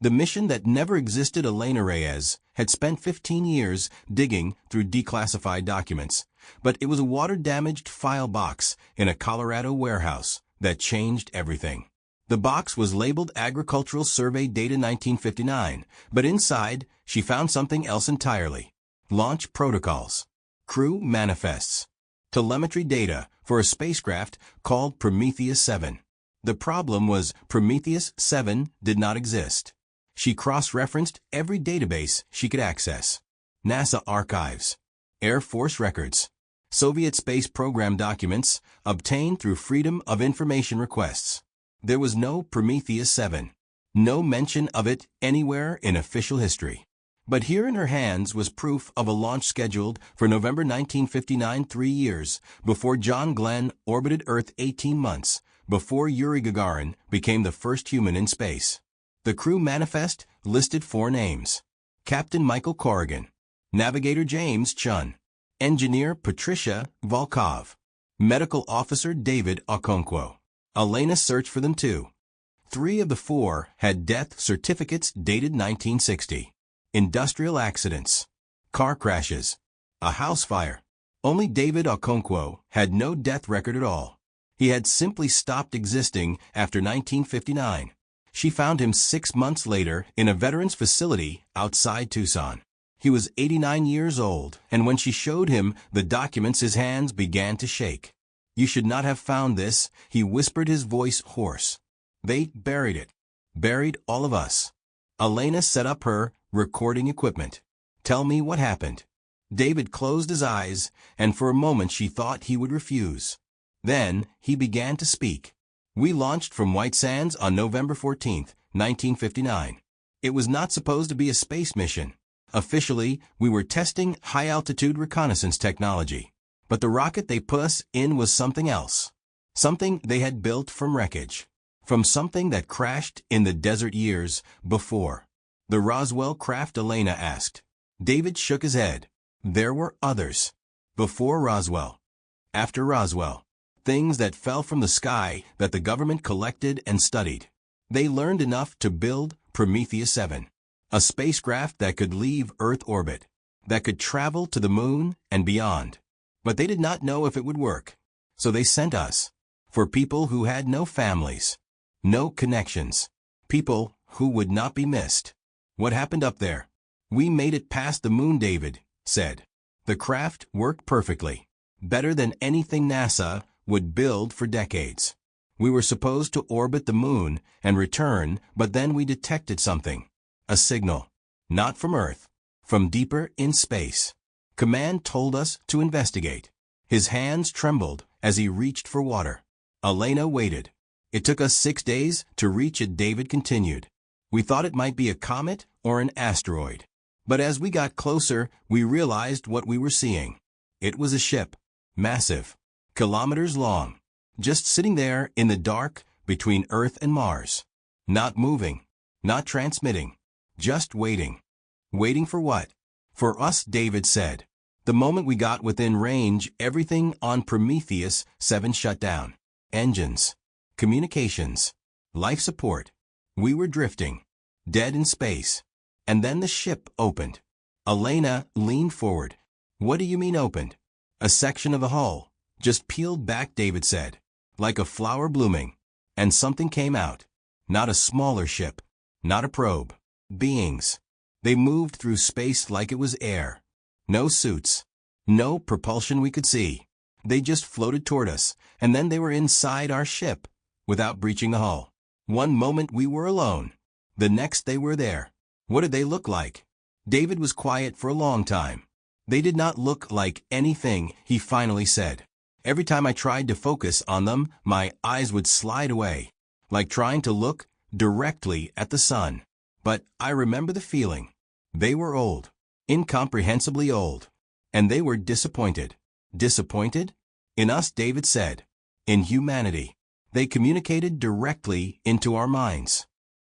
The mission that never existed, Elena Reyes, had spent 15 years digging through declassified documents, but it was a water-damaged file box in a Colorado warehouse that changed everything. The box was labeled Agricultural Survey Data 1959, but inside she found something else entirely. Launch protocols, crew manifests, telemetry data for a spacecraft called Prometheus 7. The problem was Prometheus 7 did not exist. She cross-referenced every database she could access. NASA archives, Air Force records, Soviet space program documents obtained through Freedom of Information requests. There was no Prometheus 7, no mention of it anywhere in official history. But here in her hands was proof of a launch scheduled for November 1959, 3 years before John Glenn orbited Earth, 18 months before Yuri Gagarin became the first human in space. The crew manifest listed 4 names: Captain Michael Corrigan, Navigator James Chun, Engineer Patricia Volkov, Medical Officer David Okonkwo. Elena searched for them too. 3 of the 4 had death certificates dated 1960. Industrial accidents, car crashes, a house fire. Only David Okonkwo had no death record at all. He had simply stopped existing after 1959. She found him 6 months later in a veterans facility outside Tucson. He was 89 years old, and when she showed him the documents, his hands began to shake. "You should not have found this," he whispered, his voice hoarse. "They buried it. Buried all of us." Elena set up her recording equipment. "Tell me what happened." David closed his eyes, and for a moment she thought he would refuse. Then he began to speak. "We launched from White Sands on November 14, 1959. It was not supposed to be a space mission. Officially, we were testing high-altitude reconnaissance technology. But the rocket they put us in was something else. Something they had built from wreckage. From something that crashed in the desert years before." "The Roswell craft?" Elena asked. David shook his head. "There were others. Before Roswell. After Roswell. Things that fell from the sky that the government collected and studied. They learned enough to build Prometheus 7. A spacecraft that could leave Earth orbit. That could travel to the moon and beyond. But they did not know if it would work. So they sent us. For people who had no families. No connections. People who would not be missed." "What happened up there?" "We made it past the moon," David said. "The craft worked perfectly. Better than anything NASA would build for decades. We were supposed to orbit the moon and return, but then we detected something. A signal. Not from Earth. From deeper in space. Command told us to investigate." His hands trembled as he reached for water. Elena waited. "It took us 6 days to reach it," David continued. "We thought it might be a comet or an asteroid. But as we got closer, we realized what we were seeing. It was a ship. Massive. Kilometers long. Just sitting there in the dark between Earth and Mars. Not moving. Not transmitting. Just waiting." "Waiting for what?" "For us," David said. "The moment we got within range, everything on Prometheus 7 shut down. Engines. Communications. Life support. We were drifting. Dead in space. And then the ship opened." Elena leaned forward. "What do you mean opened?" "A section of the hull. Just peeled back," David said. "Like a flower blooming. And something came out. Not a smaller ship. Not a probe. Beings. They moved through space like it was air. No suits. No propulsion we could see. They just floated toward us, and then they were inside our ship, without breaching the hull. One moment we were alone. The next they were there." "What did they look like?" David was quiet for a long time. "They did not look like anything," he finally said. "Every time I tried to focus on them, my eyes would slide away, like trying to look directly at the sun. But I remember the feeling. They were old. Incomprehensibly old. And they were disappointed." "Disappointed?" "In us," David said. "In humanity. They communicated directly into our minds.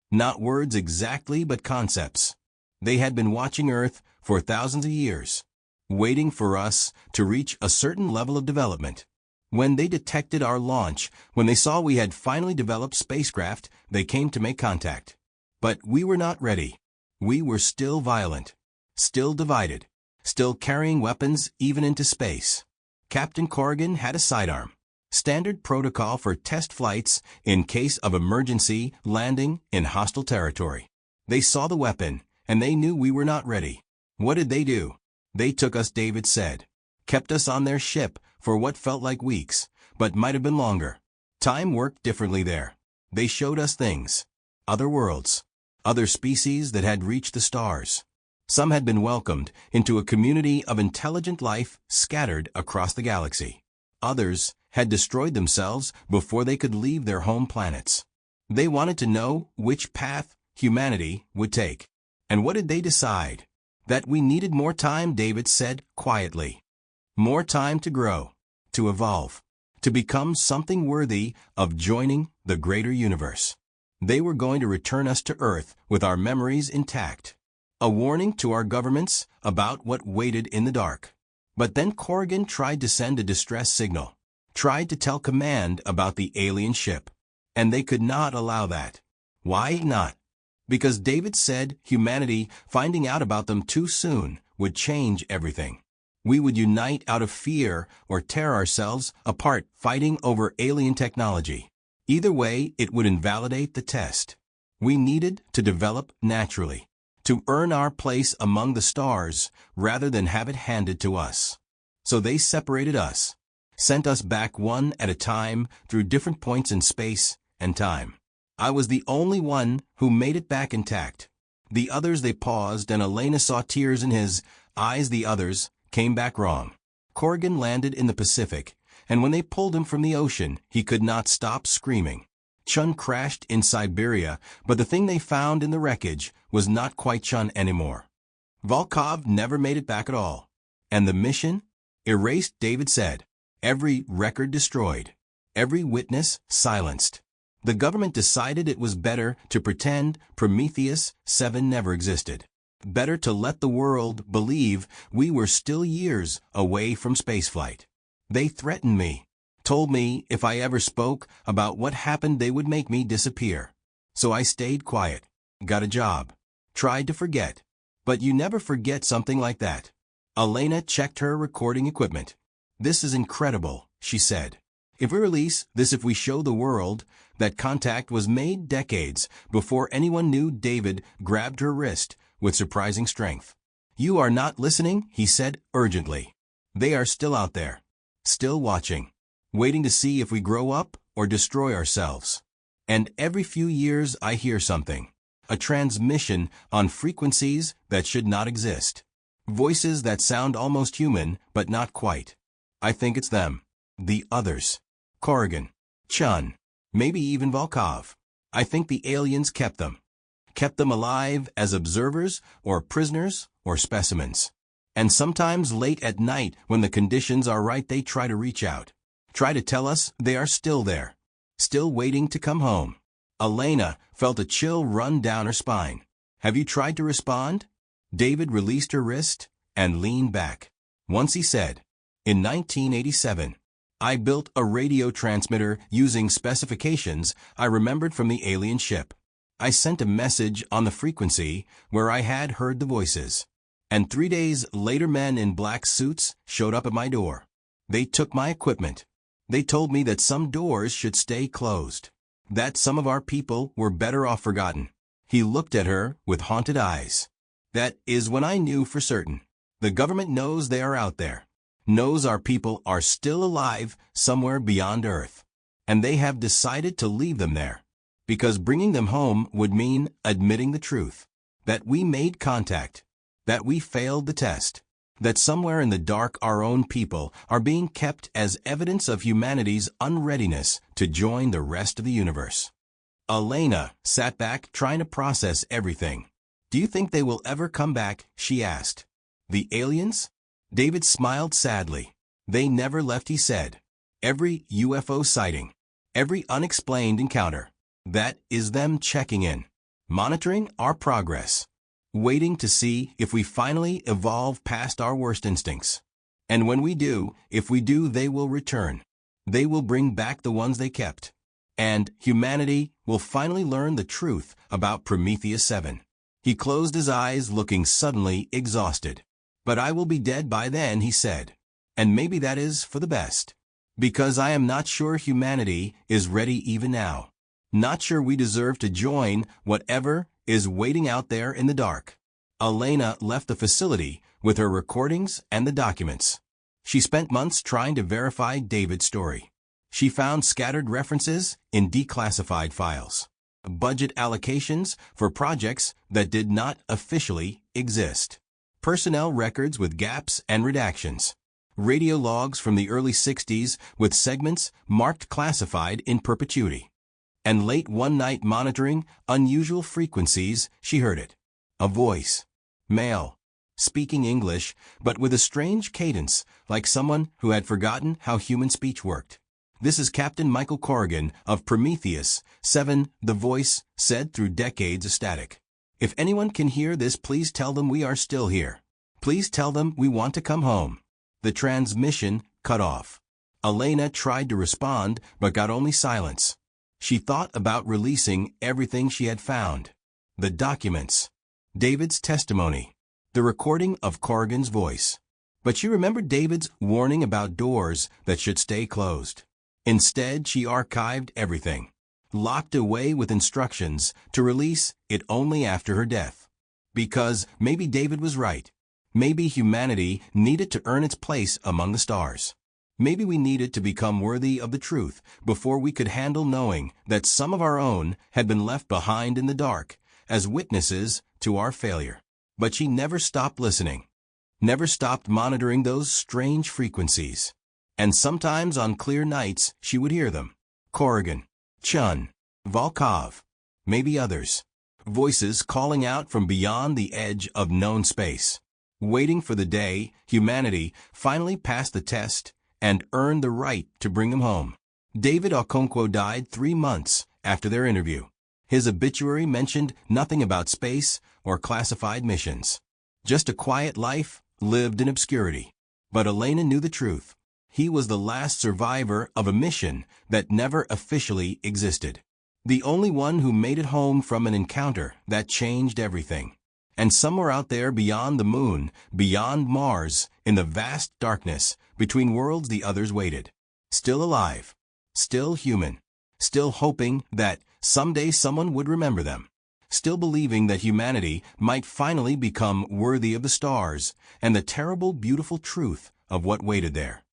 Not words exactly, but concepts. They had been watching Earth for thousands of years, waiting for us to reach a certain level of development. When they detected our launch, when they saw we had finally developed spacecraft, they came to make contact. But we were not ready. We were still violent, still divided, still carrying weapons even into space. Captain Corrigan had a sidearm. Standard protocol for test flights in case of emergency landing in hostile territory. They saw the weapon, and they knew we were not ready. What did they do? They took us, David said. Kept us on their ship for what felt like weeks, but might have been longer. Time worked differently there. They showed us things. Other worlds. Other species that had reached the stars. Some had been welcomed into a community of intelligent life scattered across the galaxy. Others had destroyed themselves before they could leave their home planets. They wanted to know which path humanity would take. And what did they decide? That we needed more time, David said quietly. More time to grow, to evolve, to become something worthy of joining the greater universe. They were going to return us to Earth with our memories intact. A warning to our governments about what waited in the dark. But then Corrigan tried to send a distress signal, tried to tell command about the alien ship. And they could not allow that. Why not? Because David said humanity finding out about them too soon would change everything. We would unite out of fear or tear ourselves apart fighting over alien technology. Either way, it would invalidate the test. We needed to develop naturally, to earn our place among the stars rather than have it handed to us. So they separated us, sent us back one at a time through different points in space and time. I was the only one who made it back intact. The others, they paused, and Elena saw tears in his eyes. The others came back wrong. Corrigan landed in the Pacific, and when they pulled him from the ocean, he could not stop screaming. Chun crashed in Siberia, but the thing they found in the wreckage was not quite Chun anymore. Volkov never made it back at all. And the mission? Erased, David said. Every record destroyed. Every witness silenced. The government decided it was better to pretend Prometheus 7 never existed. Better to let the world believe we were still years away from spaceflight. They threatened me, told me if I ever spoke about what happened they would make me disappear. So I stayed quiet, got a job, tried to forget. But you never forget something like that. Elena checked her recording equipment. This is incredible, she said. If we release this, if we show the world that contact was made decades before anyone knew. David grabbed her wrist with surprising strength. You are not listening, he said urgently. They are still out there, still watching, waiting to see if we grow up or destroy ourselves. And every few years I hear something, a transmission on frequencies that should not exist. Voices that sound almost human, but not quite. I think it's them. The others. Corrigan. Chun. Maybe even Volkov. I think the aliens kept them. Kept them alive as observers or prisoners or specimens. And sometimes late at night when the conditions are right, they try to reach out. Try to tell us they are still there. Still waiting to come home. Elena felt a chill run down her spine. Have you tried to respond? David released her wrist and leaned back. Once he said, in 1987, I built a radio transmitter using specifications I remembered from the alien ship. I sent a message on the frequency where I had heard the voices. And 3 days later, men in black suits showed up at my door. They took my equipment. They told me that some doors should stay closed. That some of our people were better off forgotten. He looked at her with haunted eyes. That is when I knew for certain. The government knows they are out there. Knows our people are still alive somewhere beyond Earth. And they have decided to leave them there. Because bringing them home would mean admitting the truth. That we made contact. That we failed the test. That somewhere in the dark our own people are being kept as evidence of humanity's unreadiness to join the rest of the universe. Elena sat back trying to process everything. Do you think they will ever come back? She asked. The aliens? David smiled sadly. They never left, he said. Every UFO sighting, every unexplained encounter, that is them checking in, monitoring our progress, waiting to see if we finally evolve past our worst instincts. And when we do, if we do, they will return. They will bring back the ones they kept. And humanity will finally learn the truth about Prometheus 7. He closed his eyes, looking suddenly exhausted. "But I will be dead by then," he said. "And maybe that is for the best. Because I am not sure humanity is ready even now. Not sure we deserve to join whatever is waiting out there in the dark." Elena left the facility with her recordings and the documents. She spent months trying to verify David's story. She found scattered references in declassified files, budget allocations for projects that did not officially exist, personnel records with gaps and redactions, radio logs from the early 60s with segments marked classified in perpetuity. And late one night, monitoring unusual frequencies, she heard it. A voice. Male. Speaking English, but with a strange cadence, like someone who had forgotten how human speech worked. "This is Captain Michael Corrigan of Prometheus 7, the voice said through decades of static. "If anyone can hear this, please tell them we are still here. Please tell them we want to come home." The transmission cut off. Elena tried to respond, but got only silence. She thought about releasing everything she had found. The documents. David's testimony. The recording of Corrigan's voice. But she remembered David's warning about doors that should stay closed. Instead, she archived everything, locked away with instructions to release it only after her death. Because maybe David was right. Maybe humanity needed to earn its place among the stars. Maybe we needed to become worthy of the truth before we could handle knowing that some of our own had been left behind in the dark as witnesses to our failure. But she never stopped listening, never stopped monitoring those strange frequencies. And sometimes on clear nights she would hear them. Corrigan, Chun, Volkov, maybe others. Voices calling out from beyond the edge of known space, waiting for the day humanity finally passed the test and earned the right to bring them home. David Okonkwo died 3 months after their interview. His obituary mentioned nothing about space or classified missions. Just a quiet life lived in obscurity. But Elena knew the truth. He was the last survivor of a mission that never officially existed. The only one who made it home from an encounter that changed everything. And somewhere out there beyond the moon, beyond Mars, in the vast darkness between worlds, the others waited. Still alive. Still human. Still hoping that someday someone would remember them. Still believing that humanity might finally become worthy of the stars and the terrible, beautiful truth of what waited there.